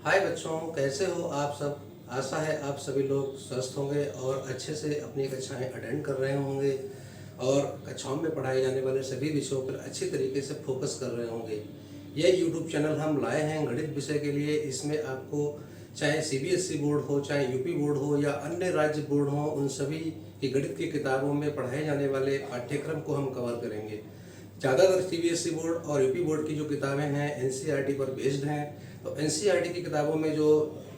हाय बच्चों, कैसे हो आप सब। आशा है आप सभी लोग स्वस्थ होंगे और अच्छे से अपनी कक्षाएं अटेंड कर रहे होंगे और कक्षाओं में पढ़ाए जाने वाले सभी विषयों पर अच्छी तरीके से फोकस कर रहे होंगे। यह यूट्यूब चैनल हम लाए हैं गणित विषय के लिए। इसमें आपको चाहे सीबीएसई बोर्ड हो, चाहे यूपी बोर्ड हो या अन्य राज्य बोर्ड हो, उन सभी की गणित की किताबों में पढ़ाए जाने वाले पाठ्यक्रम को हम कवर करेंगे। ज़्यादातर सीबीएसई बोर्ड और यूपी बोर्ड की जो किताबें हैं एनसीईआरटी पर बेस्ड हैं। तो एनसीईआरटी की किताबों में जो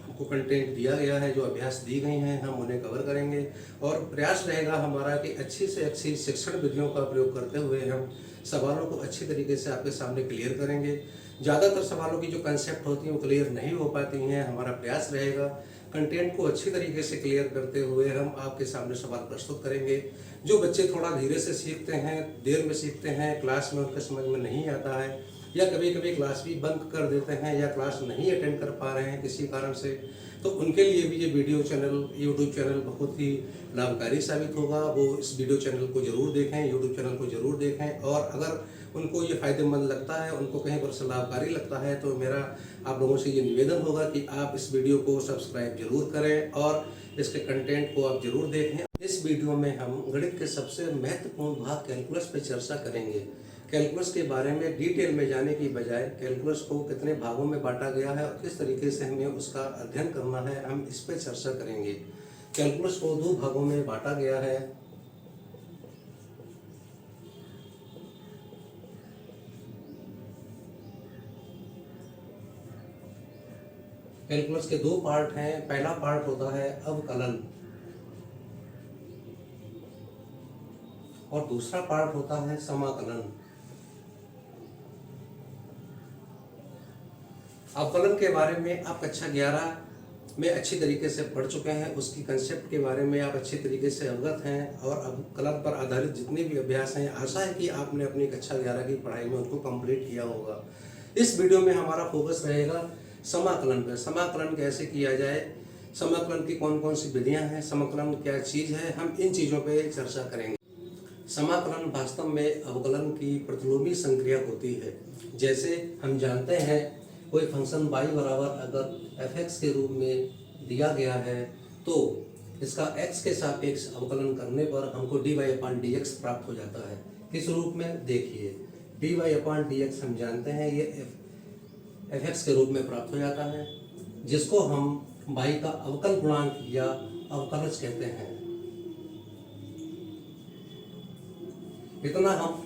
हमको कंटेंट दिया गया है, जो अभ्यास दी गई हैं, हम उन्हें कवर करेंगे और प्रयास रहेगा हमारा कि अच्छी से अच्छी शिक्षण विधियों का प्रयोग करते हुए हम सवालों को अच्छी तरीके से आपके सामने क्लियर करेंगे। ज़्यादातर सवालों की जो कंसेप्ट होती हैं वो क्लियर नहीं हो पाती हैं। हमारा प्रयास रहेगा कंटेंट को अच्छी तरीके से क्लियर करते हुए हम आपके सामने सवाल प्रस्तुत करेंगे। जो बच्चे थोड़ा धीरे से सीखते हैं, देर में सीखते हैं, क्लास में उनके समझ में नहीं आता है या कभी कभी क्लास भी बंद कर देते हैं या क्लास नहीं अटेंड कर पा रहे हैं किसी कारण से, तो उनके लिए भी ये वीडियो चैनल, यूट्यूब चैनल बहुत ही लाभकारी साबित होगा। वो इस वीडियो चैनल को जरूर देखें, यूट्यूब चैनल को जरूर देखें और अगर उनको ये फ़ायदेमंद लगता है, उनको कहीं पर से लाभकारी लगता है, तो मेरा आप लोगों से ये निवेदन होगा कि आप इस वीडियो को सब्सक्राइब जरूर करें और इसके कंटेंट को आप जरूर देखें। इस वीडियो में हम गणित के सबसे महत्वपूर्ण भाग कैलकुलस पर चर्चा करेंगे। कैलकुलस के बारे में डिटेल में जाने की बजाय कैलकुलस को कितने भागों में बांटा गया है और किस तरीके से हमें उसका अध्ययन करना है, हम इस पर चर्चा करेंगे। कैलकुलस को दो भागों में बांटा गया है। कैलकुलस के दो पार्ट हैं। पहला पार्ट होता है अवकलन और दूसरा पार्ट होता है समाकलन। अवकलन के बारे में आप कक्षा 11 में अच्छी तरीके से पढ़ चुके हैं, उसकी कंसेप्ट के बारे में आप अच्छी तरीके से अवगत हैं और अवकलन पर आधारित जितने भी अभ्यास हैं, आशा है कि आपने अपनी कक्षा 11 की पढ़ाई में उनको कंप्लीट किया होगा। इस वीडियो में हमारा फोकस रहेगा समाकलन पर। समाकलन कैसे किया जाए, समाकलन की कौन कौन सी विधियां हैं, समाकलन क्या चीज़ है, हम इन चीज़ों पर चर्चा करेंगे। समाकलन वास्तव में अवकलन की प्रतिलोमी संक्रिया होती है। जैसे हम जानते हैं कोई फंक्शन y बराबर अगर fx के रूप में दिया गया है तो इसका x के सापेक्ष अवकलन करने पर हमको dy/dx प्राप्त हो जाता है। किस रूप में, देखिए dy/dx हम जानते हैं ये fx के रूप में प्राप्त हो जाता है, जिसको हम y का अवकल गुणांक या अवकलज कहते हैं। इतना हम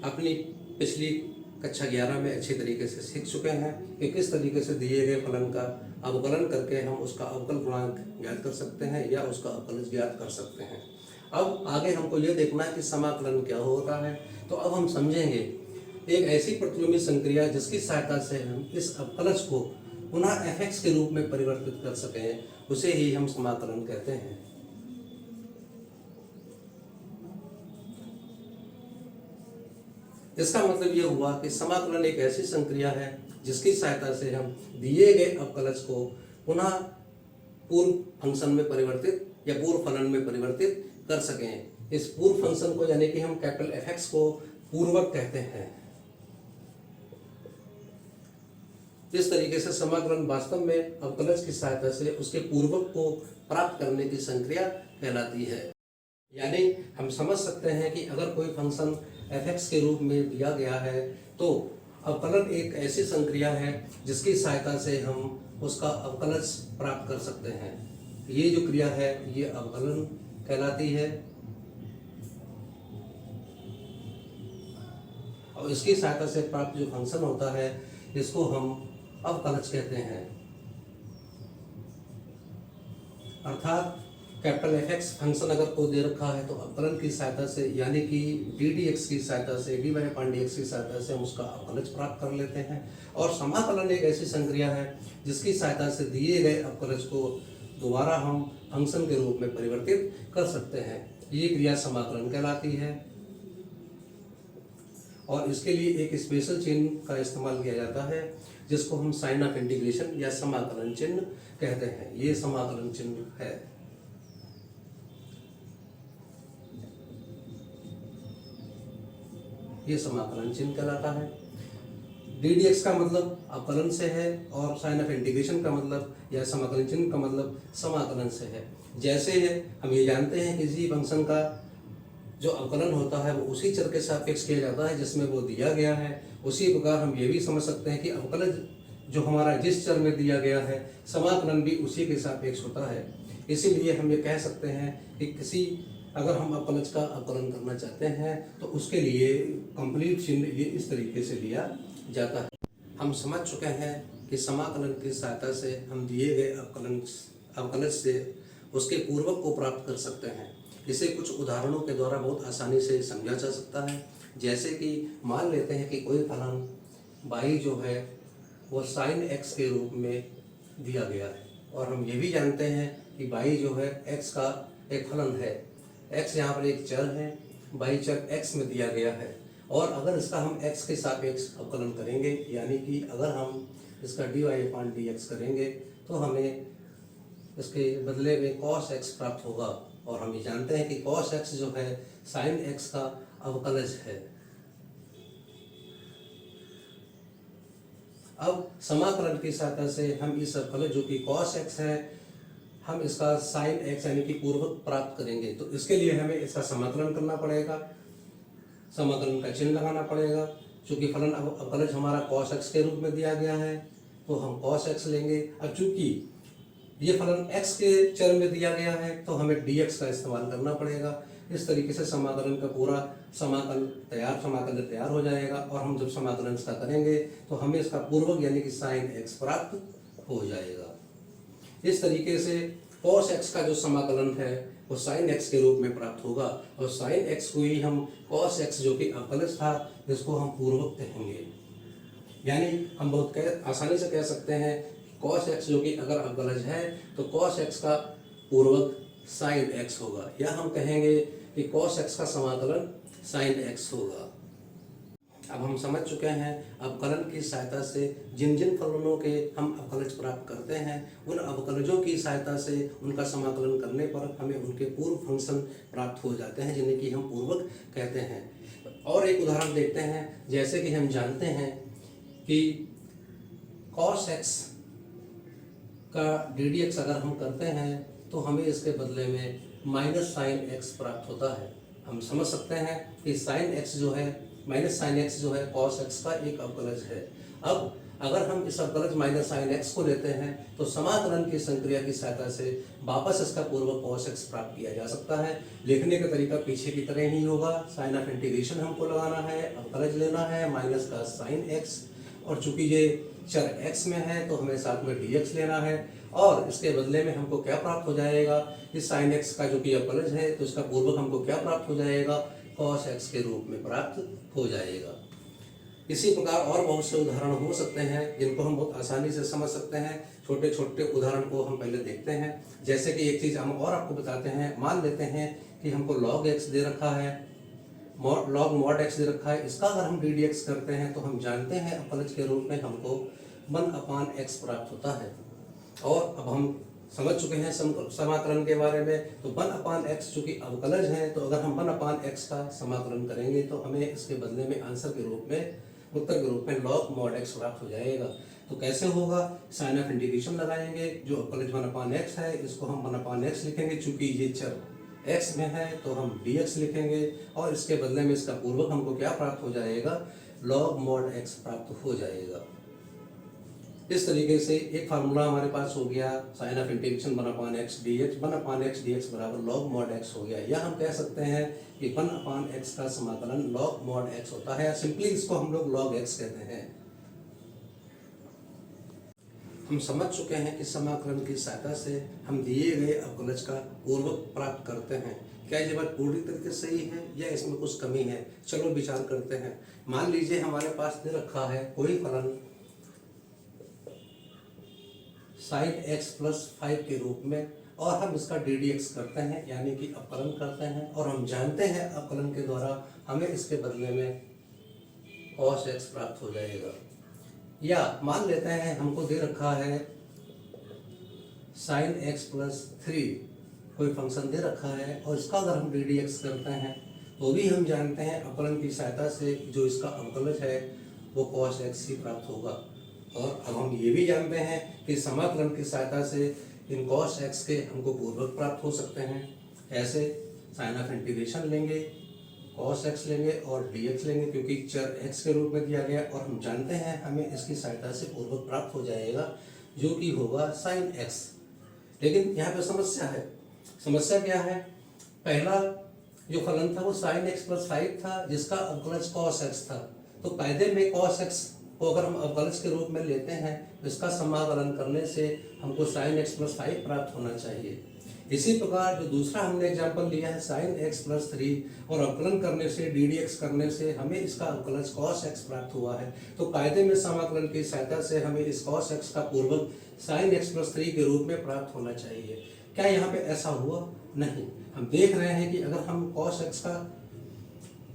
अपनी पिछली कक्षा 11 में अच्छी तरीके से सीख चुके हैं कि किस तरीके से दिए गए फलन का अवकलन करके हम उसका अवकल गुणांक ज्ञात कर सकते हैं या उसका अवकलज ज्ञात कर सकते हैं। अब आगे हमको ये देखना है कि समाकलन क्या होता है। तो अब हम समझेंगे एक ऐसी प्रतिलोमी संक्रिया जिसकी सहायता से हम इस अवकलज को पुनः fx के रूप में परिवर्तित कर सकें, उसे ही हम समाकलन कहते हैं। इसका मतलब यह हुआ कि समाकलन एक ऐसी संक्रिया है जिसकी सहायता से हम दिए गए अवकलज को पुनः पूर्व फंक्शन में परिवर्तित या पूर्व फलन में परिवर्तित कर सकें। इस पूर्व फंक्शन को यानी कि हम कैपिटल fx को पूर्वक कहते हैं। इस तरीके से समाकलन वास्तव में अवकलज की सहायता से उसके पूर्वक को प्राप्त करने की संक्रिया कहलाती है। यानी हम समझ सकते हैं कि अगर कोई फंक्शन fx के रूप में दिया गया है तो अवकलन एक ऐसी संक्रिया है जिसकी सहायता से हम उसका अवकलज प्राप्त कर सकते हैं। ये जो क्रिया है ये अवकलन कहलाती है और इसकी सहायता से प्राप्त जो फंक्शन होता है इसको हम अवकलज कहते हैं। अर्थात कैपिटल fx फंक्शन अगर को दे रखा है तो अवकलन की सहायता से यानी कि ddx की सहायता से dy/dx की सहायता से हम उसका अवकलज प्राप्त कर लेते हैं। और समाकलन एक ऐसी संक्रिया है जिसकी सहायता से दिए गए अवकलज को दोबारा हम फंक्शन के रूप में परिवर्तित कर सकते हैं। ये क्रिया समाकलन कहलाती है और इसके लिए एक स्पेशल चिन्ह का इस्तेमाल किया जाता है जिसको हम साइन ऑफ इंटीग्रेशन या समाकलन चिन्ह कहते हैं। ये समाकलन चिन्ह है। ये समाकलन चिन्ह कहलाता है। डी डी एक्स का मतलब अवकलन से है और साइन ऑफ इंटीग्रेशन का मतलब या समाकलन चिन्ह का मतलब समाकलन से है। जैसे है हम ये जानते हैं कि किसी फंक्शन का जो अवकलन होता है वो उसी चर के सापेक्ष किया जाता है जिसमें वो दिया गया है। उसी प्रकार हम ये भी समझ सकते हैं कि अवकलन जो हमारा जिस चर में दिया गया है समाकलन भी उसी के सापेक्ष होता है। इसीलिए हम ये कह सकते हैं कि किसी अगर हम अवकलज का अवकलन करना चाहते हैं तो उसके लिए कंप्लीट चिन्ह ये इस तरीके से लिया जाता है। हम समझ चुके हैं कि समाकलन की सहायता से हम दिए गए अवकलज से उसके पूर्वक को प्राप्त कर सकते हैं। इसे कुछ उदाहरणों के द्वारा बहुत आसानी से समझा जा सकता है। जैसे कि मान लेते हैं कि कोई फलन y जो है वो sin x के रूप में दिया गया है और हम ये भी जानते हैं कि y जो है x का एक फलन है। x यहाँ पर एक चर है, y चर x में दिया गया है और अगर इसका हम x के सापेक्ष अवकलन करेंगे यानी कि अगर हम इसका dy/dx करेंगे तो हमें इसके बदले में cos x प्राप्त होगा और हम ये जानते हैं कि cos x जो है sin x का अवकलज है। अब समाकलन की सहायता से हम इस अवकलज जो कि cos x है हम इसका sin x यानी कि पूर्वक प्राप्त करेंगे। तो इसके लिए हमें इसका समाकलन करना पड़ेगा, समाकलन का चिन्ह लगाना पड़ेगा। चूंकि फलन अवकलज हमारा cos x के रूप में दिया गया है तो हम cos x लेंगे। अब चूंकि ये फलन x के चर में दिया गया है तो हमें dx का इस्तेमाल करना पड़ेगा। इस तरीके से समाकलन का पूरा समाकल तैयार हो जाएगा और हम जब समाकलन इसका करेंगे तो हमें इसका पूर्वक यानी कि sin x प्राप्त हो जाएगा। इस तरीके से cos x का जो समाकलन है वो sin x के रूप में प्राप्त होगा और sin x को ही हम cos x जो कि अवकलज था इसको हम पूर्वक कहेंगे। यानी हम बहुत आसानी से कह सकते हैं cos x जो कि अगर अवकलज है तो cos x का पूर्वक sin x होगा या हम कहेंगे कि cos x का समाकलन sin x होगा। अब हम समझ चुके हैं अवकलन की सहायता से जिन जिन फलनों के हम अवकलज प्राप्त करते हैं उन अवकलजों की सहायता से उनका समाकलन करने पर हमें उनके पूर्व फंक्शन प्राप्त हो जाते हैं जिन्हें कि हम पूर्वक कहते हैं। और एक उदाहरण देखते हैं। जैसे कि हम जानते हैं कि cos x का ddx अगर हम करते हैं तो हमें इसके बदले में माइनस sin x प्राप्त होता है। हम समझ सकते हैं कि sin x जो है माइनस sin x जो है cos x का एक अवकलज है। अब अगर हम इस अवकलज माइनस sin x को लेते हैं तो समाकलन की संक्रिया की सहायता से वापस इसका पूर्वक cos x प्राप्त किया जा सकता है। लिखने का तरीका पीछे की तरह ही होगा। साइन ऑफ इंटीग्रेशन हमको लगाना है, अवकलज लेना है माइनस का sin x और चूंकि ये चर x में है तो हमें साथ में dx लेना है और इसके बदले में हमको क्या प्राप्त हो जाएगा, इस sin x का जो कि अवकलज है तो इसका पूर्वक हमको क्या प्राप्त हो जाएगा, cos x के रूप में प्राप्त हो जाएगा। इसी प्रकार और बहुत से उदाहरण हो सकते हैं जिनको हम बहुत आसानी से समझ सकते हैं। छोटे छोटे उदाहरण को हम पहले देखते हैं। जैसे कि एक चीज़ हम और आपको बताते हैं। मान लेते हैं कि हमको log x दे रखा है, log mod x दे रखा है। इसका अगर हम ddx करते हैं तो हम जानते हैं अवकलज के रूप में हमको 1/x प्राप्त होता है। और अब हम समझ चुके हैं समाकलन के बारे में। तो 1/x चूंकि अवकलज है तो अगर हम 1/x का समाकलन करेंगे तो हमें इसके बदले में आंसर के रूप में, उत्तर के रूप में log mod x प्राप्त हो जाएगा। तो कैसे होगा, साइन ऑफ इंटीग्रेशन लगाएंगे। जो अवकलज 1/x है इसको हम 1/x लिखेंगे। चूंकि ये चर x में है तो हम dx लिखेंगे और इसके बदले में इसका पूर्वक हमको क्या प्राप्त हो जाएगा, log mod x प्राप्त हो जाएगा। इस तरीके से एक फार्मूला हमारे पास हो गया sign of integration 1/x dx बराबर log mod x हो गया। या हम कह सकते हैं कि 1/x का समाकलन log mod x होता है। सिंपली इसको हम लोग log x कहते हैं। हम समझ चुके हैं कि समाकलन की सहायता से हम दिए गए अवकलज का पूर्वक प्राप्त करते हैं। क्या ये बात पूरी तरीके से सही है या इसमें कुछ कमी है? चलो विचार करते हैं। मान लीजिए हमारे पास दे रखा है कोई फलन sin x + 5 के रूप में और हम इसका ddx करते हैं यानी कि अवकलन करते हैं और हम जानते हैं अवकलन के द्वारा हमें इसके बदले में cos x प्राप्त हो जाएगा। या मान लेते हैं हमको दे रखा है sin x + 3 कोई फंक्शन दे रखा है और इसका अगर हम ddx करते हैं तो भी हम जानते हैं अवकलन की सहायता से जो इसका अवकलज है वो cos x ही प्राप्त होगा। और अब हम ये भी जानते हैं कि समाकलन की सहायता से इन cos x के हमको पूर्वक प्राप्त हो सकते हैं। ऐसे साइन ऑफ इंटीग्रेशन लेंगे, cos x लेंगे और dx लेंगे, क्योंकि चर x के रूप में दिया गया और हम जानते हैं हमें इसकी सहायता से पूर्वक प्राप्त हो जाएगा जो कि होगा sin x। लेकिन यहाँ पे समस्या है। समस्या क्या है? पहला जो फलन था वो sin x प्लस 5 था, जिसका अवकलज cos x था। तो कायदे में cos x को अगर हम अवकलज के रूप में लेते हैं तो इसका समाकलन करने से हमको sin x प्लस 5 प्राप्त होना चाहिए। इसी प्रकार जो दूसरा हमने एग्जाम्पल लिया है sin x प्लस 3 और अवकलन करने से ddx करने से हमें इसका अवकलज cos x प्राप्त हुआ है। तो कायदे में समाकलन की सहायता से हमें इस cos x का पूर्वक sin x प्लस 3 के रूप में प्राप्त होना चाहिए। क्या यहाँ पे ऐसा हुआ? नहीं। हम देख रहे हैं कि अगर हम cos x का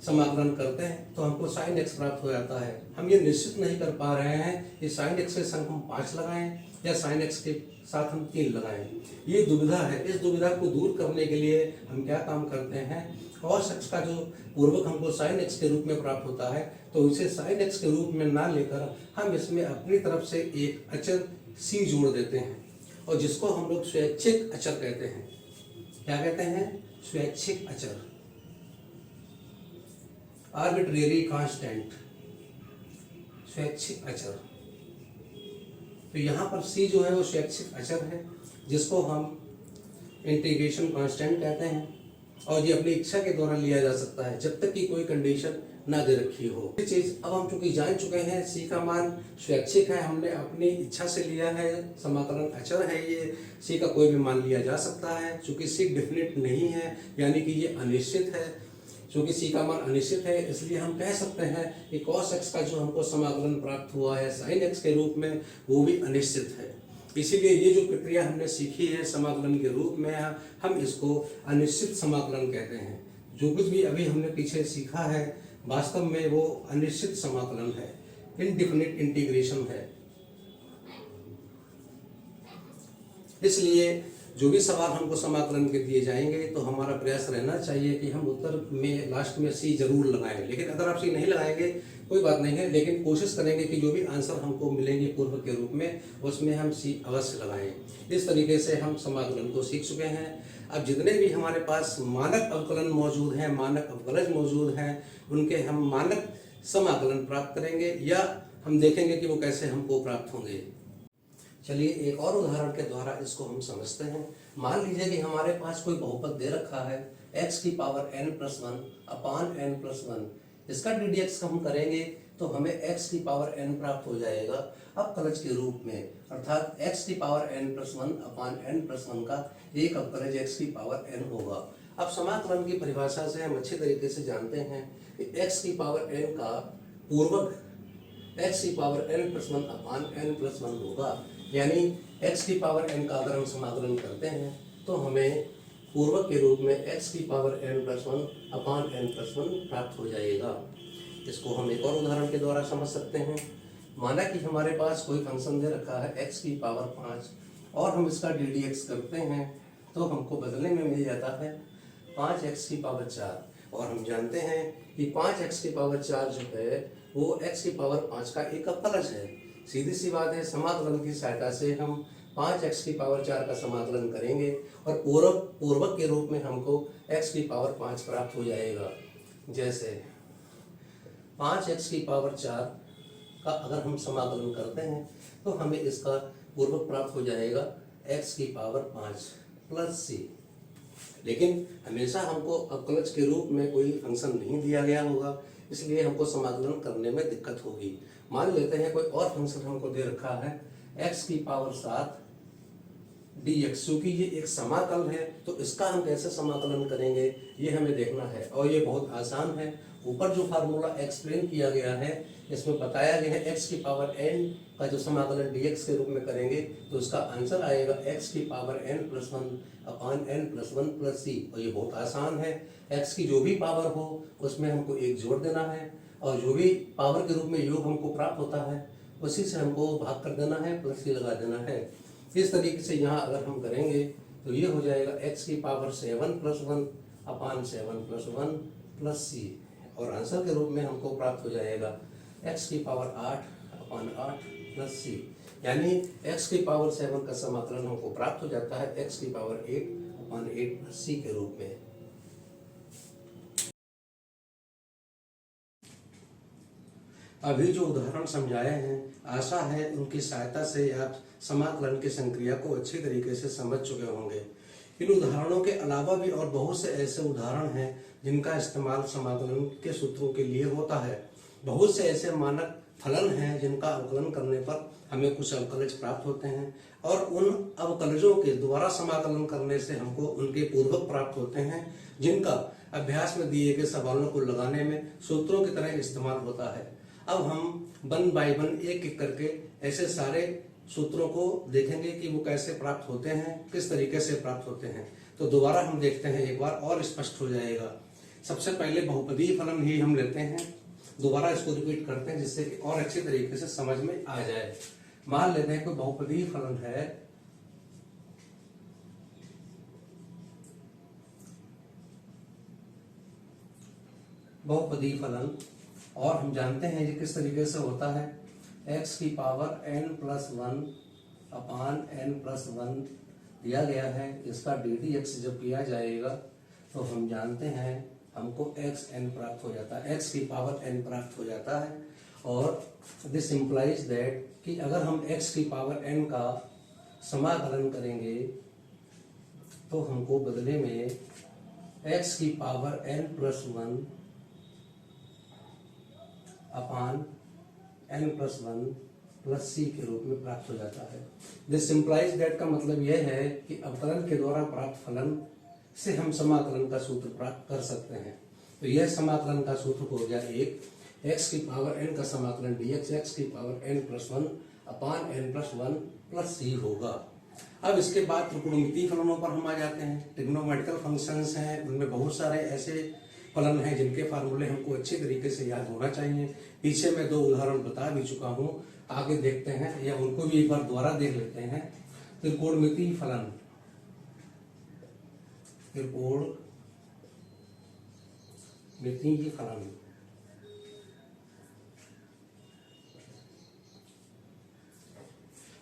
समाकलन करते हैं तो हमको sin x प्राप्त हो जाता है। हम ये निश्चित नहीं कर पा रहे हैं कि sin x के संग हम 5 लगाएं या sin x के साथ हम 3 लगाएं। ये दुविधा है। इस दुविधा को दूर करने के लिए हम क्या काम करते हैं, cos x का जो पूर्वक हमको sin x के रूप में प्राप्त होता है तो इसे sin x के रूप में ना लेकर हम इसमें अपनी तरफ से एक अचर c जोड़ देते हैं और जिसको हम लोग स्वैच्छिक अचर कहते हैं। क्या कहते हैं? स्वैच्छिक अचर, आर्बिट्रेरी कांस्टेंट, स्वैच्छिक अचर। तो यहाँ पर c जो है वो स्वैच्छिक अचर है जिसको हम इंटीग्रेशन कांस्टेंट कहते हैं और ये अपनी इच्छा के द्वारा लिया जा सकता है जब तक कि कोई कंडीशन ना दे रखी हो। ये चीज अब हम चूंकि जान चुके हैं c का मान स्वैच्छिक है, हमने अपनी इच्छा से लिया है, समाकलन अचर है, ये c का कोई भी मान लिया जा सकता है। चूंकि c डिफिनिट नहीं है यानी कि ये अनिश्चित है, चूंकि c का मान अनिश्चित है इसलिए हम कह सकते हैं कि cos x का जो हमको समाकलन प्राप्त हुआ है sin x के रूप में वो भी अनिश्चित है। इसीलिए ये जो प्रक्रिया हमने सीखी है समाकलन के रूप में हम इसको अनिश्चित समाकलन कहते हैं। जो कुछ भी अभी हमने पीछे सीखा है वास्तव में वो अनिश्चित समाकलन है, इनडिफिनिट इंटीग्रेशन है। इसलिए जो भी सवाल हमको समाकलन के दिए जाएंगे तो हमारा प्रयास रहना चाहिए कि हम उत्तर में लास्ट में सी जरूर लगाएं। लेकिन अगर आप सी नहीं लगाएंगे कोई बात नहीं है, लेकिन कोशिश करेंगे कि जो भी आंसर हमको मिलेंगे पूर्व के रूप में उसमें हम सी अवश्य लगाएं। इस तरीके से हम समाकलन को सीख चुके हैं। अब जितने भी हमारे पास मानक अवकलन मौजूद हैं, मानक अवकलज मौजूद हैं, उनके हम मानक समाकलन प्राप्त करेंगे या हम देखेंगे कि वो कैसे हमको प्राप्त होंगे। चलिए एक और उदाहरण के द्वारा इसको हम समझते हैं। मान लीजिए कि हमारे पास कोई बहुपद दे रखा है x की पावर n प्लस 1 अपान n प्लस 1। इसका ddx हम करेंगे तो हमें x की पावर n प्राप्त हो जाएगा अवकलज के रूप में, अर्थात x की पावर n प्लस 1 अपान n प्लस 1 का एक अवकलज x की पावर n होगा। अब समाकलन की परिभाषा से हम अच्छे तरीके से जानते हैं कि x की पावर n का पूर्वक x की पावर n प्लस 1 अपान n प्लस 1 होगा। यानी x की पावर n का अगर हम समाकलन करते हैं तो हमें पूर्वक के रूप में x की पावर n प्लस 1 अपान n प्लस 1 प्राप्त हो जाएगा। इसको हम एक और उदाहरण के द्वारा समझ सकते हैं। माना कि हमारे पास कोई फंक्शन दे रखा है x की पावर 5 और हम इसका ddx करते हैं तो हमको बदले में मिल जाता है 5x की पावर 4। और हम जानते हैं कि 5x की पावर 4 जो है वो x की पावर 5 का एक अवकलज है। सीधी सी बात है, समाकलन की सहायता से हम 5x की पावर 4 का समाकलन करेंगे और पूर्वक के रूप में हमको x की पावर 5 प्राप्त हो जाएगा। जैसे 5x की पावर 4 का अगर हम समाकलन करते हैं तो हमें इसका पूर्वक प्राप्त हो जाएगा x की पावर 5 प्लस c। लेकिन हमेशा हमको अवकलज के रूप में कोई फंक्शन नहीं दिया गया होगा, इसलिए हमको समाकलन करने में दिक्कत होगी। मान लेते हैं कोई और फंक्शन हमको दे रखा है x की पावर 7 dx, क्योंकि ये एक समाकल है तो इसका हम कैसे समाकलन करेंगे ये हमें देखना है और ये बहुत आसान है। ऊपर जो फार्मूला एक्सप्लेन किया गया है इसमें बताया गया है x की पावर n का जो समाकलन dx के रूप में करेंगे तो उसका आंसर आएगा x की पावर n प्लस 1 अपान n प्लस 1 प्लस c। और ये बहुत आसान है, x की जो भी पावर हो उसमें हमको एक जोड़ देना है और जो भी पावर के रूप में योग हमको प्राप्त होता है उसी से हमको भाग कर देना है, प्लस c लगा देना है। इस तरीके से यहाँ अगर हम करेंगे तो ये हो जाएगा x की पावर 7 प्लस 1 अपान 7 प्लस 1 प्लस c और आंसर के रूप में हमको प्राप्त हो जाएगा x की पावर 8/8 प्लस c, यानी x की पावर 7 का समाकलन हमको प्राप्त हो जाता है x की पावर 8/8 प्लस c के रूप में। अभी जो उदाहरण समझाए हैं, आशा है उनकी सहायता से आप समाकलन की संक्रिया को अच्छी तरीके से समझ चुके होंगे। इन उदाहरणों के अलावा भी और बहुत से ऐसे उदाहरण हैं जिनका इस्तेमाल समाकलन के सूत्रों के लिए होता है। बहुत से ऐसे मानक फलन हैं जिनका अवकलन करने पर हमें कुछ अवकलज प्राप्त होते हैं और उन अवकलजों के द्वारा समाकलन करने से हमको उनके पूर्वक प्राप्त होते हैं, जिनका अभ्यास में दिए गए सवालों को लगाने में सूत्रों की तरह इस्तेमाल होता है। अब हम 1 बाय 1 एक एक करके ऐसे सारे सूत्रों को देखेंगे कि वो कैसे प्राप्त होते हैं, किस तरीके से प्राप्त होते हैं। तो दोबारा हम देखते हैं, एक बार और स्पष्ट हो जाएगा। सबसे पहले बहुपदीय फलन ही हम लेते हैं, दोबारा इसको रिपीट करते हैं जिससे कि और अच्छी तरीके से समझ में आ जाए। मान लेते हैं कोई बहुपदीय फलन है, बहुपदीय फलन, और हम जानते हैं ये किस तरीके से होता है। x की पावर n+1/n+1 दिया गया है, इसका ddx जब किया जाएगा तो हम जानते हैं हमको xn प्राप्त हो जाता है, x की पावर n प्राप्त हो जाता है। और दिस इम्प्लाइज दैट कि अगर हम x की पावर n का समाकलन करेंगे तो हमको बदले में x की पावर n+1/n+1 प्लस c के रूप में प्राप्त हो जाता है। दिस इम्प्लाइज दैट का मतलब यह है कि अवकलन के द्वारा प्राप्त फलन से हम समाकलन का सूत्र प्राप्त कर सकते हैं। तो यह समाकलन का सूत्र हो गया एक, x की पावर n का समाकलन dx x की पावर n+1/n+1 प्लस c होगा। अब इसके बाद त्रिकोणमितीय फलनों पर हम आ जाते हैं। ट्रिग्नोमेट्रिकल फंक्शंस हैं, उनमें बहुत सारे ऐसे फलन है जिनके फार्मूले हमको अच्छे तरीके से याद होना चाहिए। पीछे मैं 2 उदाहरण बता भी चुका हूं, आगे देखते हैं या उनको भी एक बार दोबारा देख लेते हैं। त्रिकोणमितीय फलन, त्रिकोणमितीय फलन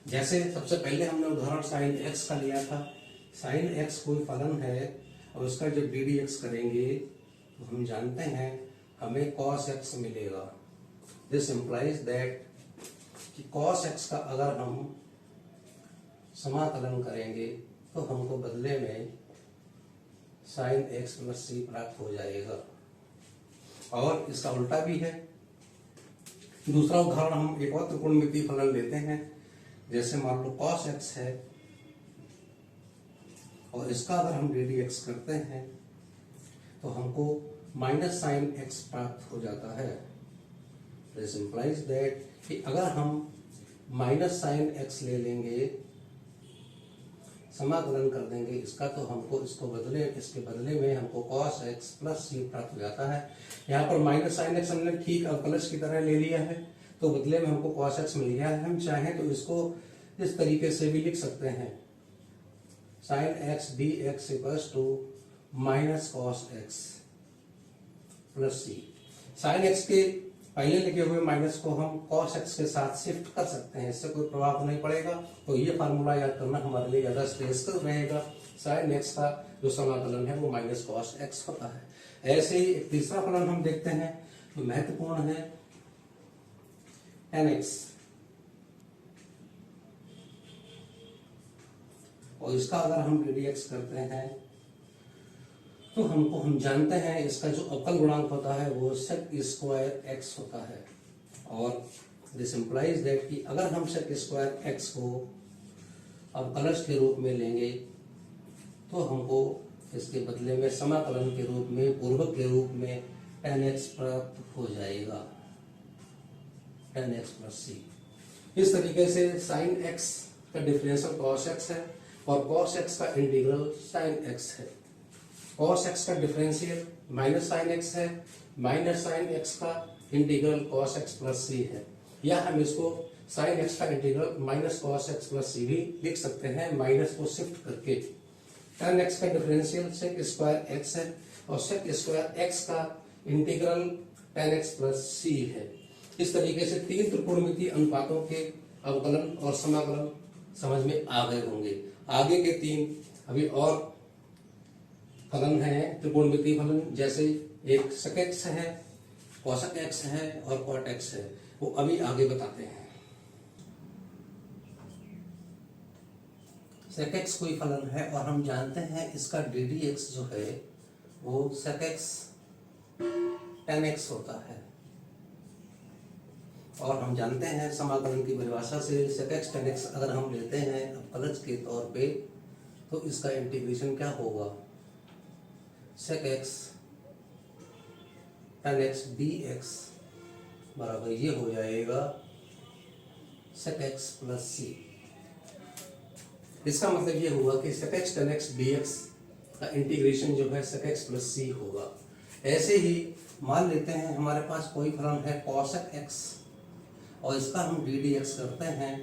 जैसे सबसे पहले हमने उदाहरण sin x का लिया था। sin x कोई फलन है और उसका जब ddx करेंगे तो हम जानते हैं हमें cos x मिलेगा। दिस इम्प्लाइज दैट कि cos x का अगर हम समाकलन करेंगे तो हमको बदले में sin x प्लस c प्राप्त हो जाएगा। और इसका उल्टा भी है। दूसरा उदाहरण हम एक और त्रिकोणमितीय फलन लेते हैं, जैसे मान लो cos x है और इसका अगर हम ddx करते हैं तो हमको माइनस sin x प्राप्त हो जाता है। दिस इम्प्लाइज दैट कि अगर हम माइनस sin x ले लेंगे, समाकलन कर देंगे इसका, तो हमको इसके बदले में हमको cos x प्लस c प्राप्त हो जाता है। यहाँ पर माइनस sin x हमने ठीक अवकलज की तरह ले लिया है, तो बदले में हमको cos x मिल गया है। हम चाहें तो इसको इस तरीके से भी लिख सकते हैं, sin x dx equals to minus cos x plus c। sin x के पहले लिखे हुए माइनस को हम cos x के साथ शिफ्ट कर सकते हैं, इससे कोई प्रभाव नहीं पड़ेगा। तो ये फार्मूला याद करना हमारे लिए ज्यादा श्रेयस्कर रहेगा। sin x का जो समाकलन है वो माइनस cos x होता है। ऐसे ही एक तीसरा फलन हम देखते हैं जो महत्वपूर्ण है, nx, और इसका अगर हम ddx करते हैं तो हम जानते हैं इसका जो अवकल गुणांक होता है वो sec स्क्वायर x होता है। और दिस इम्प्लाइज दैट कि अगर हम sec स्क्वायर x को अवकलज के रूप में लेंगे तो हमको इसके बदले में समाकलन के रूप में, पूर्वक के रूप में tan x प्राप्त हो जाएगा, tan x प्लस c। इस तरीके से sin x का डिफरेंशियल cos x है और cos x का इंटीग्रल sin x है। cos x का डिफरेंशियल माइनस sin x है, माइनस sin x का integral cos x plus c है। या हम इसको sin x का integral minus cos x plus c भी लिख सकते हैं, माइनस को शिफ्ट करके। tan x का डिफरेंशियल sec स्क्वायर x है और sec स्क्वायर x का integral tan x plus c है। इस तरीके से 3 त्रिकोणमितीय अनुपातों के अवकलन और समाकलन समझ में आ गए होंगे। आगे के 3 अभी और फलन हैं त्रिकोणमितीय फलन, जैसे एक sec x है, cosec x है और cot x है, वो अभी आगे बताते हैं। sec x कोई फलन है और हम जानते हैं इसका ddx जो है वो sec x tan x होता है, और हम जानते हैं समाकलन की परिभाषा से sec x tan x अगर हम लेते हैं अवकलज के तौर पे तो इसका इंटीग्रेशन क्या होगा, sec x tan x dx बराबर ये हो जाएगा sec x प्लस c। इसका मतलब ये हुआ कि sec x tan x dx का इंटीग्रेशन जो है sec x प्लस c होगा। ऐसे ही मान लेते हैं हमारे पास कोई फलन है cosec x और इसका हम ddx करते हैं,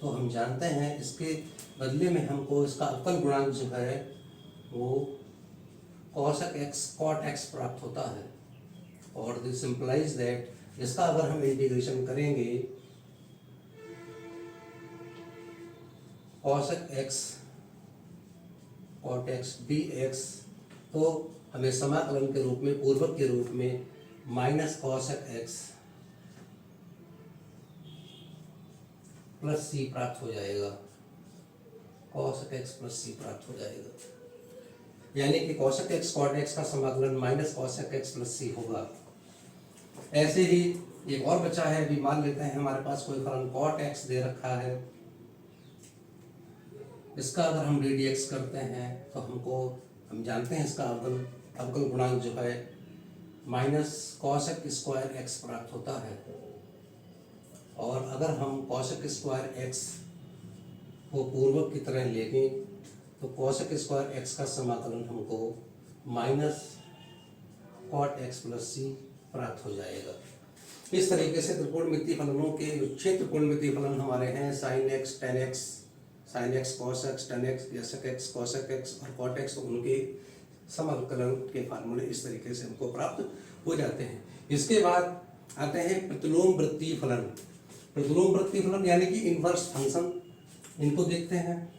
तो हम जानते हैं इसके बदले में हमको इसका अवकल गुणांक जो है वो cosec x cot x प्राप्त होता है। और दिस इंप्लाइज दैट इसका अगर हम इंटीग्रेशन करेंगे cosec x cot x dx तो हमें समाकलन के रूप में, पूर्वक के रूप में minus cosec x plus c प्राप्त हो जाएगा, cosec x प्लस c प्राप्त हो जाएगा, यानी कि cosec x cot x का समाकलन minus cosec x plus c होगा। ऐसे ही एक और बचा है, अभी मान लेते हैं हमारे पास कोई फलन cot x दे रखा है, इसका अगर हम ddx करते हैं तो हम जानते हैं इसका अवकल गुणांक जो है माइनस cosec स्क्वायर x प्राप्त होता है। और अगर हम cosec स्क्वायर x को पूर्वक की तरह लेंगे तो cosec स्क्वायर x का समाकलन हमको minus cot x plus c प्राप्त हो जाएगा। इस तरीके से त्रिकोणमितीय फलनों के 6 त्रिकोणमितीय फलन हमारे हैं sin x tan x sin x cos x tan x या sec x cosec x और cot x, उनके समाकलन के फार्मूले इस तरीके से हमको प्राप्त हो जाते हैं। इसके बाद आते हैं प्रतिलोम वृत्तीय फलन। प्रतिलोम वृत्तीय फलन यानी कि इनवर्स फंक्शन, इनको देखते हैं।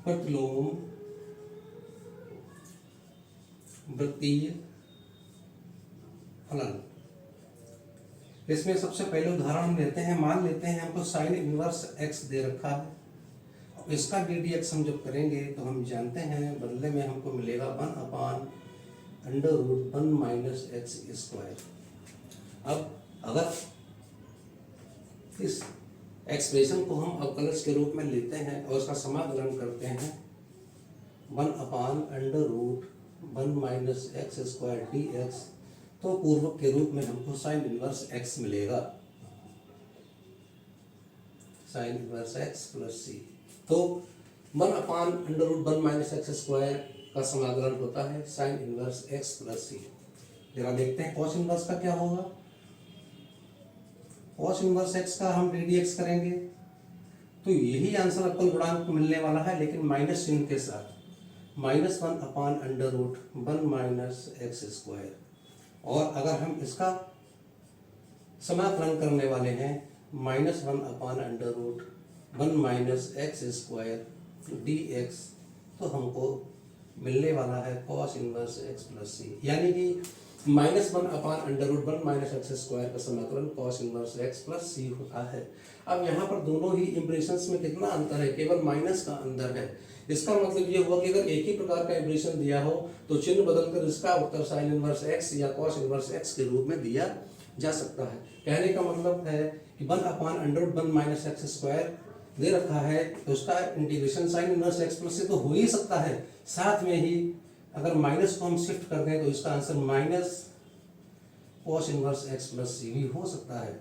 प्रतिलोम वृत्तीय फलन, इसमें सबसे पहले उदाहरण हम लेते हैं, मान लेते हैं हमको साइन इनवर्स x दे रखा है, इसका ddx हम जब करेंगे तो हम जानते हैं बदले में हमको मिलेगा 1/√1 माइनस एक्स स्क्वायर। अब अगर इस एक्सप्रेशन को हम अवकलज के रूप में लेते हैं और उसका समाकलन करते हैं 1/√1 माइनस एक्स स्क्वायर dx, तो पूर्वक के रूप में हमको साइन इनवर्स x मिलेगा, sine inverse x plus c। तो 1/√1 माइनस एक्स स्क्वायर का समाकलन होता है sine inverse x plus c। जरा देखते हैं कॉस इनवर्स का क्या होगा। कॉस इनवर्स x का हम ddx करेंगे तो यही आंसर अवकल गुणांक मिलने वाला है, लेकिन माइनस चिन्ह के साथ, -1/√1 माइनस एक्स स्क्वायर। और अगर हम इसका समाकलन करने वाले हैं -1/√1 माइनस एक्स स्क्वायर dx, तो हमको मिलने वाला है cos inverse x plus c, यानी कि -1/√1 माइनस एक्स स्क्वायर का समाकलन cos inverse x plus c होता है। अब यहाँ पर दोनों ही इंप्रेशंस में कितना अंतर है, केवल माइनस का अंतर है। इसका मतलब ये हुआ कि अगर एक ही प्रकार का इंप्रेशन दिया हो तो चिन्ह बदलकर इसका उत्तर साइन इनवर्स x या cos इनवर्स x के रूप में दिया जा सकता है। कहने का मतलब है कि 1/√1 माइनस एक्स स्क्वायर दे रखा है तो उसका integration sine inverse x plus से तो हो ही सकता है, साथ में ही अगर माइनस को हम शिफ्ट कर दें तो इसका answer minus cos inverse x plus c भी हो सकता है।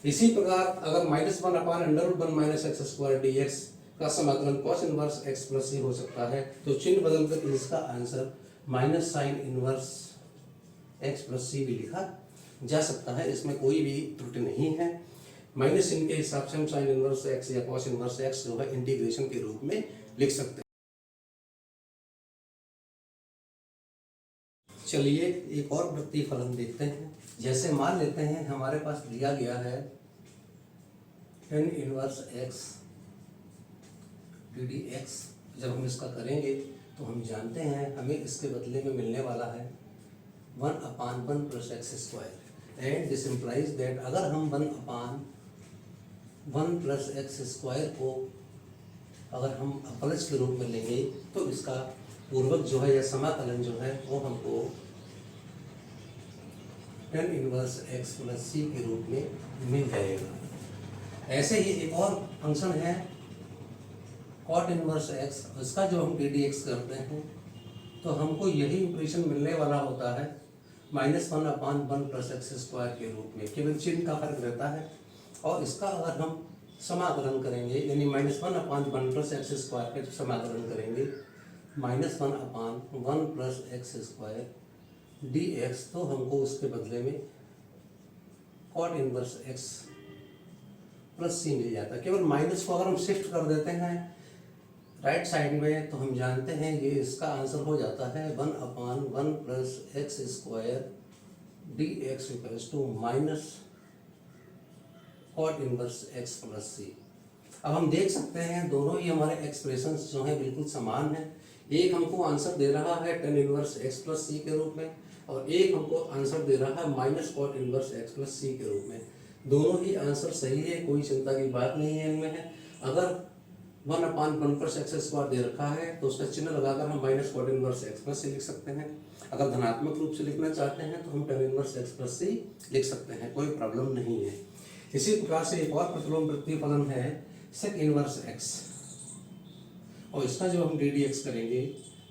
इसी प्रकार अगर -1/√1 माइनस एक्स स्क्वायर dx का समाकलन cos inverse x plus c हो सकता है, तो चिन्ह बदलकर इसका answer minus sine inverse x plus c भी लिखा जा सकता है। इसमें कोई भी त्रुटि नहीं है। माइनस चिन्ह के हिसाब से हम साइन इनवर्स x या cos इनवर्स x जो है इंटीग्रेशन के रूप में लिख सकते हैं। चलिए एक और प्रतिफलन देखते हैं। जैसे मान लेते हैं हमारे पास दिया गया है tan inverse x D D x. जब हम इसका करेंगे तो हम जानते हैं हमें इसके बदले में मिलने वाला है 1/1 plus x square. And this implies that अगर हम 1/1 प्लस एक्स स्क्वायर को अगर हम अपलज के रूप में लेंगे तो इसका पूर्वक जो है या समाकलन जो है वो हमको tan inverse x plus c के रूप में मिल जाएगा। ऐसे ही एक और फंक्शन है cot इनवर्स x, इसका जो हम डी डी एक्स करते हैं तो हमको यही इंप्रेशन मिलने वाला होता है -1/1 प्लस एक्स स्क्वायर के रूप में, केवल चिन्ह का फर्क रहता है। और इसका अगर हम समाकलन करेंगे यानी -1/1 प्लस एक्स स्क्वायर के समाकलन करेंगे -1/1 plus x square d x, तो हमको उसके बदले में cot इनवर्स x प्लस सी मिल जाता है। केवल माइनस को अगर हम शिफ्ट कर देते हैं राइट साइड में तो हम जानते हैं ये इसका आंसर हो जाता है 1/1 plus x square d x equals to minus cot inverse x plus c. अब हम देख सकते हैं दोनों ही हमारे एक्सप्रेशंस जो हैं बिल्कुल समान हैं। एक हमको आंसर दे रहा है tan inverse x plus c के रूप में और एक हमको आंसर दे रहा है minus cot inverse x plus c के रूप में। दोनों ही आंसर सही है, कोई चिंता की बात नहीं है इनमें है। अगर 1/1 प्लस एक्स स्क्वायर दे रखा है तो उसका चिन्ह लगाकर हम minus cot inverse x plus c लिख सकते हैं। अगर धनात्मक रूप से लिखना चाहते हैं तो हम tan inverse x plus c लिख सकते हैं, कोई प्रॉब्लम नहीं है। इसी प्रकार से एक और प्रतिफलन है sec इनवर्स x, और इसका जो हम डी डी एक्स करेंगे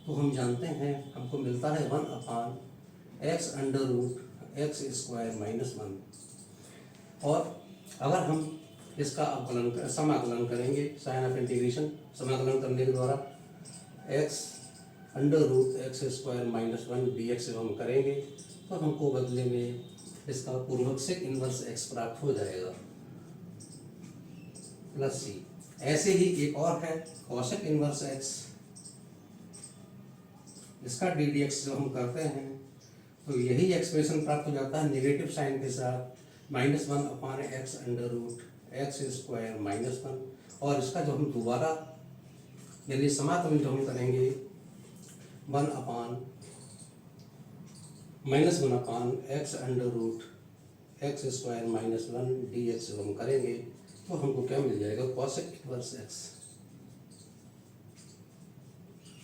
तो हम जानते हैं हमको मिलता है 1/x under root x square minus 1। और अगर हम इसका समाकलन करेंगे साइन ऑफ इंटीग्रेशन, समाकलन करने के द्वारा x under root x square minus 1 d x जब हम करेंगे तो हमको बदले में इसका पूर्वक sec इनवर्स x प्राप्त हो जाएगा प्लस सी। ऐसे ही एक और है cosec इनवर्स x, इसका डी डी एक्स जब हम करते हैं तो यही एक्सप्रेशन प्राप्त हो जाता है नेगेटिव साइन के साथ -1/x under root x square minus 1। और इसका जो हम दोबारा यानी समाकलन जो हम करेंगे 1/-1/x under root x square minus 1 d x जब हम करेंगे तो हमको क्या मिल जाएगा cosec inverse x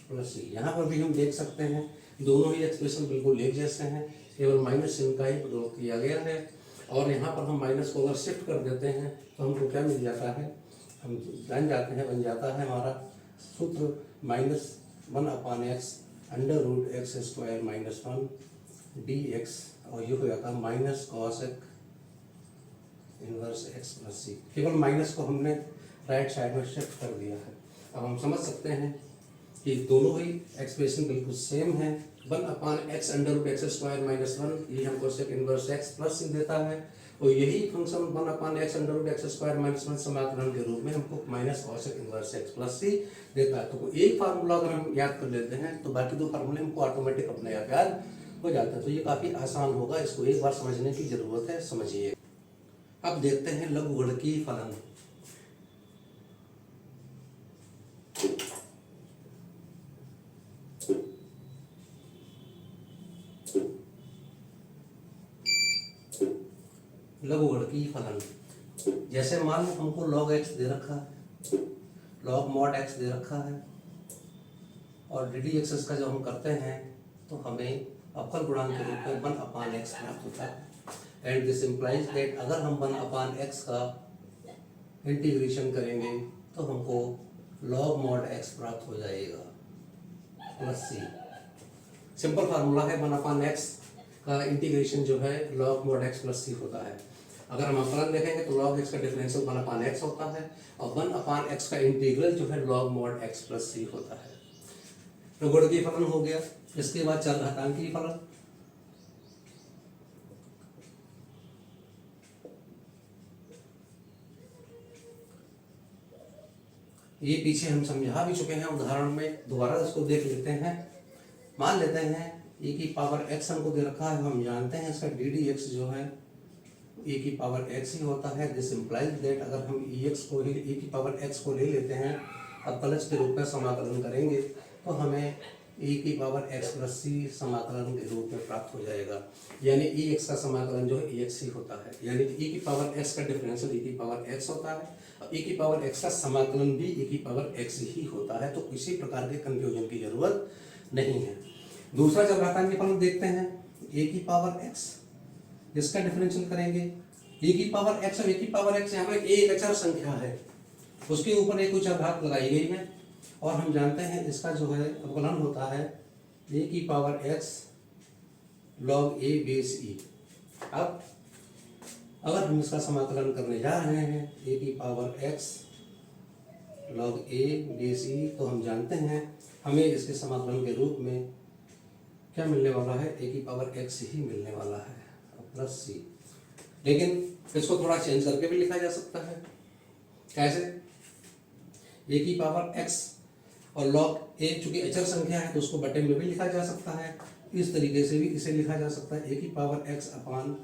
plus c. यहाँ पर भी हम देख सकते हैं दोनों ही एक्सप्रेशन बिल्कुल एक जैसे हैं, केवल माइनस चिन्ह का ही प्रयोग किया गया है। और यहाँ पर हम माइनस को अगर शिफ्ट कर देते हैं तो हमको क्या मिल जाता है, हम जान जाते हैं, बन जाता है हमारा सूत्र -1/x under root x square minus 1 d x, और ये हो जाता है minus cosec inverse x plus c. केवल माइनस को हमने राइट साइड में शिफ्ट कर दिया है। अब हम समझ सकते हैं कि दोनों ही एक्सप्रेशन बिल्कुल सेम है। 1/x under root x square minus 1 ये हमको sec inverse x plus c देता है, और यही function 1/x under root x square minus 1 समाकलन के रूप में हमको minus cosec inverse x plus c देता है। तो एक फार्मूला अगर हम याद कर लेते हैं तो बाकी दो फार्मूले हमको ऑटोमेटिक अपने आप याद हो जाता है। तो ये काफ़ी आसान होगा, इसको एक बार समझने की जरूरत है, समझिए। अब देखते हैं लघुगणकीय फलन। लघुगणकीय फलन जैसे मान लो हमको log x दे रखा है, log mod x दे रखा है, और डी डी एक्स का जब हम करते हैं तो हमें अवकल गुणांक के रूप में 1/x प्राप्त होता है। एंड दिस इम्प्लाइज दैट अगर हम 1/x का इंटीग्रेशन करेंगे तो हमको log mod x प्राप्त हो जाएगा प्लस सी। सिंपल फार्मूला है 1/x का इंटीग्रेशन जो है log mod x प्लस सी होता है। अगर हम अवकलन देखेंगे तो log x का डिफरेंशियल 1/x होता है और 1/x का इंटीग्रल जो है log mod x प्लस सी होता है। तो गुणकीय फलन हो गया। इसके बाद चल घातांकीय फलन। ये पीछे हम समझा भी चुके हैं उदाहरण में, दोबारा इसको देख लेते हैं। मान लेते हैं e की पावर x हमको दे रखा है, हम जानते हैं इसका डी डी एक्स जो है e की पावर x ही होता है। दिस इम्प्लाइज दैट अगर हम ex को ही e की पावर x को ले लेते हैं अवकलज के रूप में समाकलन करेंगे तो हमें e की पावर x प्लस c समाकलन के रूप में प्राप्त हो जाएगा। यानी ex का समाकलन जो है ex ही होता है, यानी e की पावर x का डिफरेंशियल e की पावर x होता है और e की पावर x का समाकलन भी e की पावर x ही होता है। तो किसी प्रकार के कंफ्यूजन की जरूरत नहीं है। दूसरा चरघातांकी फलन देखते हैं, a की पावर x, इसका डिफरेंशियल करेंगे। e की पावर x और e की पावर x यहाँ पे एक अचर संख्या है, उसके ऊपर एक चरघात लगाई गई है और हम जानते हैं इसका जो है अवकलन होता है a की power x log a base e। अब अगर हम इसका समाकलन करने जा रहे हैं a की power x log a base e, तो हम जानते हैं हमें इसके समाकलन के रूप में क्या मिलने वाला है, a की पावर x ही मिलने वाला है प्लस c। लेकिन इसको थोड़ा चेंज करके भी लिखा जा सकता है। कैसे? a की पावर x और log a चूंकि अचर संख्या है तो उसको बटे में भी लिखा जा सकता है। इस तरीके से भी इसे लिखा जा सकता है a की power x upon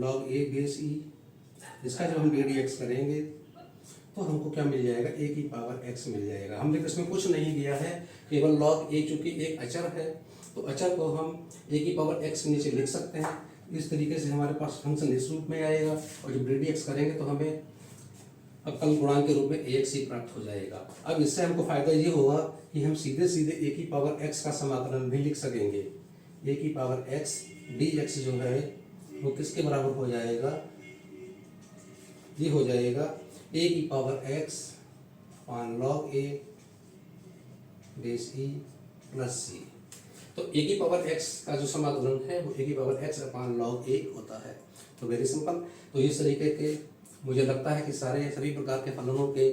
log a base e। इसका जब हम डी डी एक्स करेंगे तो हमको क्या मिल जाएगा, a की पावर x मिल जाएगा। हमने इसमें कुछ नहीं दिया है, केवल log a चूंकि एक अचर है तो अचर को हम a की पावर x नीचे लिख सकते हैं। इस तरीके से हमारे पास फंक्शन इस रूप में आएगा और जब डी डी एक्स करेंगे तो हमें अवकल गुणांक के रूप में ax ही प्राप्त हो जाएगा। अब इससे हमको फायदा ये होगा कि हम सीधे सीधे a की पावर x का समाकलन भी लिख सकेंगे। a की पावर x dx जो है वो किसके बराबर हो जाएगा, ये हो जाएगा a की power x upon log a base e plus c। तो a की पावर x का जो समाकलन है वो a की power x upon log a होता है। तो वेरी सिंपल। तो इस तरीके के मुझे लगता है कि सभी प्रकार के फलनों के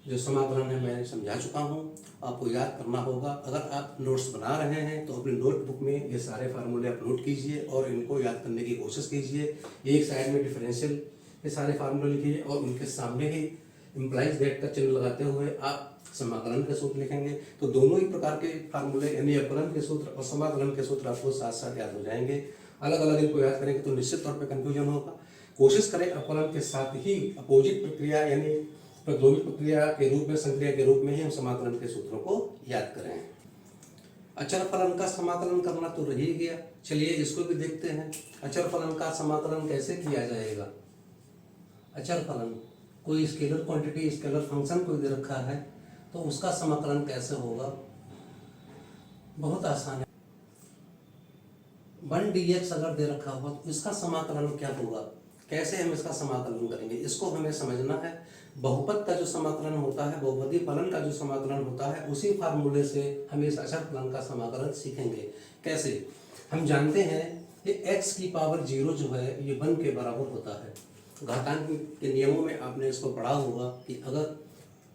जो समाकलन है मैं समझा चुका हूँ। आपको याद करना होगा, अगर आप नोट्स बना रहे हैं तो अपनी नोटबुक में ये सारे फार्मूले आप नोट कीजिए और इनको याद करने की कोशिश कीजिए। एक साइड में डिफरेंशियल के सारे फार्मूले लिखिए और उनके सामने ही इम्प्लाइज दैट का चिन्ह लगाते हुए आप समाकलन के सूत्र लिखेंगे। तो दोनों ही प्रकार के फार्मूले यानी अवकलन के सूत्र और समाकलन के सूत्र आपको साथ साथ याद हो जाएंगे। अलग अलग इनको याद करेंगे तो निश्चित तौर पर कंफ्यूजन होगा। कोशिश करें अवकलन के साथ ही अपोजिट प्रक्रिया यानी प्रतिलोमी प्रक्रिया के रूप में, संक्रिया के रूप में ही हम समाकलन के सूत्रों को याद करें। अचर फलन का समाकलन करना तो रह ही गया, चलिए इसको भी देखते हैं। अचर फलन का समाकलन कैसे किया जाएगा। अचर फलन, कोई स्केलर क्वांटिटी स्केलर फंक्शन कोई दे रखा है तो उसका समाकलन कैसे होगा, बहुत आसान है। 1dx अगर दे रखा हो तो इसका समाकलन क्या होगा, कैसे हम इसका समाकलन करेंगे, इसको हमें समझना है। बहुपद का जो समाकलन होता है, बहुपदी फलन का जो समाकलन होता है, उसी फार्मूले से हम इस अचर फलन का समाकलन सीखेंगे। कैसे? हम जानते हैं कि x की पावर 0 जो है ये 1 के बराबर होता है। घातांक के नियमों में आपने इसको पढ़ा होगा कि अगर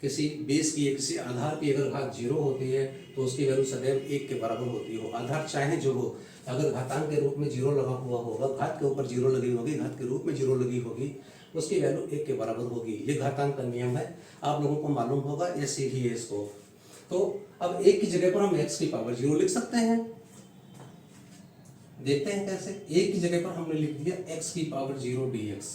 किसी बेस की किसी आधार की अगर घात 0 होती है तो उसकी वैल्यू सदैव 1 के बराबर होती हो। आधार चाहे जो हो, अगर घातांक के रूप में 0 लगा हुआ होगा, घात के ऊपर 0 लगी होगी, घात के रूप में 0 लगी होगी, उसकी वैल्यू 1 के बराबर होगी। ये घातांक का नियम है, आप लोगों को मालूम होगा, ये सीखिए इसको। तो अब 1 की जगह पर हम x की पावर 0 लिख सकते हैं। देखते हैं कैसे। 1 की जगह पर हमने लिख दिया x की पावर 0 dx।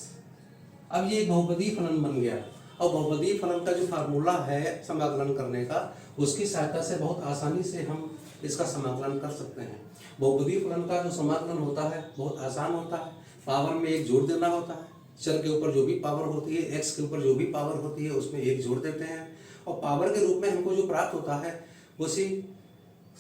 अब ये बहुपदी फलन बन गया और बहुपदी फलन का जो फार्मूला है समाकलन करने का, उसकी सहायता से बहुत आसानी से हम इसका समाकलन कर सकते हैं। बहुपदी फलन का जो समाकलन होता है बहुत आसान होता है। पावर में 1 जोड़ देना होता है, चर के ऊपर जो भी पावर होती है, x के ऊपर जो भी पावर होती है उसमें 1 जोड़ देते हैं और पावर के रूप में हमको जो प्राप्त होता है उसी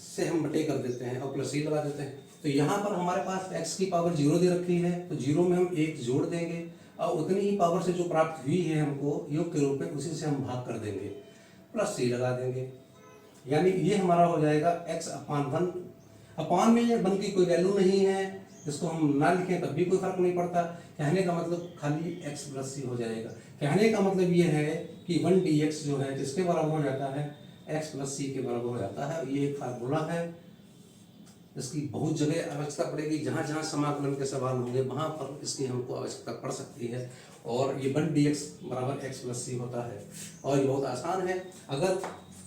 से हम बटे कर देते हैं और प्लस ही लगा देते हैं। तो यहाँ पर हमारे पास x की पावर 0 दे रखी है तो 0 में हम 1 जोड़ देंगे और उतनी ही पावर से जो प्राप्त हुई है हमको योग के रूप में, उसी से हम भाग कर देंगे, प्लस c लगा देंगे। यानी ये हमारा हो जाएगा x अपान 1। अपान में 1 की कोई वैल्यू नहीं है, इसको हम ना लिखें तब भी कोई फर्क नहीं पड़ता। कहने का मतलब खाली x प्लस c हो जाएगा। कहने का मतलब ये है कि 1dx जो है किसके बराबर हो जाता है, x प्लस c के बराबर हो जाता है। ये एक फार्मूला है, इसकी बहुत जगह आवश्यकता पड़ेगी। जहाँ जहाँ समाकलन के सवाल होंगे वहाँ पर इसकी हमको आवश्यकता पड़ सकती है। और ये 1dx बराबर x प्लस c होता है और ये बहुत आसान है। अगर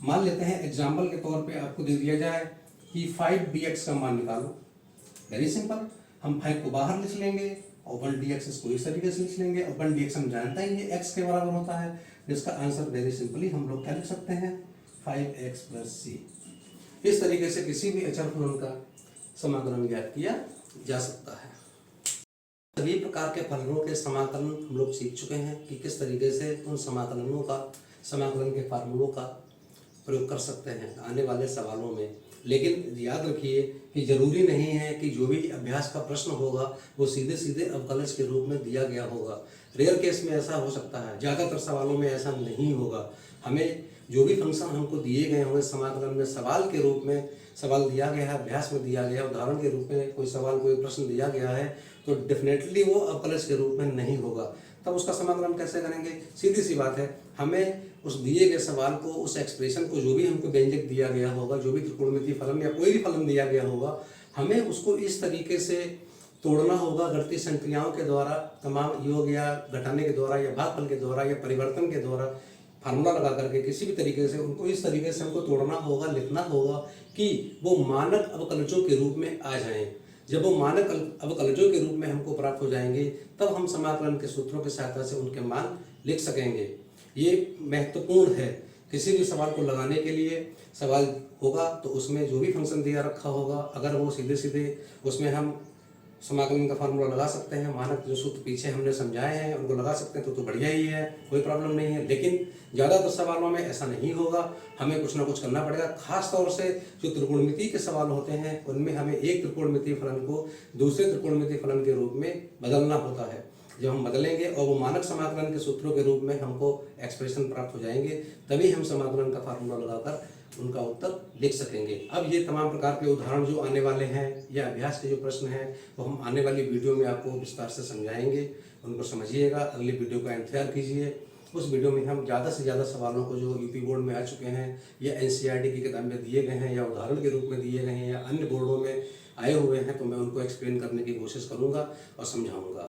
मान लेते हैं एग्जाम्पल के तौर पे आपको दे दिया जाए कि 5dx का मान निकालो। वेरी सिंपल, हम 5 को बाहर लिख लेंगे और 1dx इसको इस तरीके से लिख लेंगे, और 1dx हम जानता ही है x के बराबर होता है, जिसका आंसर वेरी सिंपली हम लोग क्या लिख सकते हैं, 5x + c। इस तरीके से किसी भी अचर फलन का समाकलन ज्ञात किया जा सकता है। सभी प्रकार के फलनों के समाकलन हम लोग सीख चुके हैं कि किस तरीके से उन समाकलनों का, समाकलन के फार्मूलों का प्रयोग कर सकते हैं आने वाले सवालों में। लेकिन याद रखिए कि जरूरी नहीं है कि जो भी अभ्यास का प्रश्न होगा वो सीधे सीधे अवकलज के रूप में दिया गया होगा। रेयर केस में ऐसा हो सकता है, ज़्यादातर सवालों में ऐसा नहीं होगा। हमें जो भी फंक्शन हमको दिए गए होंगे समाकलन में सवाल के रूप में, सवाल दिया गया है, अभ्यास में दिया गया है, उदाहरण के रूप में कोई सवाल, कोई प्रश्न दिया गया है, तो डेफिनेटली वो अवकलज के रूप में नहीं होगा। तब उसका समाकलन कैसे करेंगे? सीधी सी बात है, हमें उस दिए गए सवाल को, उस एक्सप्रेशन को, जो भी हमको व्यंजक दिया गया होगा, जो भी त्रिकोणमितीय फलन या कोई भी फलन दिया गया होगा, हमें उसको इस तरीके से तोड़ना होगा गणितीय संक्रियाओं के द्वारा, तमाम योग या घटाने के द्वारा या भागफल के द्वारा या परिवर्तन के द्वारा, फार्मूला लगा करके किसी भी तरीके से उनको इस तरीके से हमको तोड़ना होगा, लिखना होगा कि वो मानक अवकलजों के रूप में आ जाएं। जब वो मानक अवकलजों के रूप में हमको प्राप्त हो जाएंगे, तब हम समाकलन के सूत्रों की सहायता से उनके मान लिख सकेंगे। ये महत्वपूर्ण है। किसी भी सवाल को लगाने के लिए सवाल होगा तो उसमें जो भी फंक्शन दिया रखा होगा, अगर वो सीधे सीधे उसमें हम समाकलन का फार्मूला लगा सकते हैं, मानक जो सूत्र पीछे हमने समझाए हैं उनको लगा सकते हैं तो बढ़िया ही है, कोई प्रॉब्लम नहीं है। लेकिन ज़्यादातर सवालों में ऐसा नहीं होगा, हमें कुछ ना कुछ करना पड़ेगा। खास तौर से जो त्रिकोणमितीय के सवाल होते हैं उनमें हमें एक त्रिकोणमितीय फलन को दूसरे त्रिकोणमितीय फलन के रूप में बदलना होता है। जब हम बदलेंगे और वो मानक समाकलन के सूत्रों के रूप में हमको एक्सप्रेशन प्राप्त हो जाएंगे, तभी हम समाकलन का फार्मूला लगाकर उनका उत्तर लिख सकेंगे। अब ये तमाम प्रकार के उदाहरण जो आने वाले हैं या अभ्यास के जो प्रश्न हैं वो हम आने वाली वीडियो में आपको विस्तार से समझाएंगे, उनको समझिएगा। अगली वीडियो का इंतजार कीजिए। उस वीडियो में हम ज़्यादा से ज़्यादा सवालों को जो यूपी बोर्ड में आ चुके हैं या NCERT की किताब में दिए गए हैं या उदाहरण के रूप में दिए गए हैं या अन्य बोर्डों में आए हुए हैं, तो मैं उनको एक्सप्लेन करने की कोशिश करूँगा और समझाऊँगा।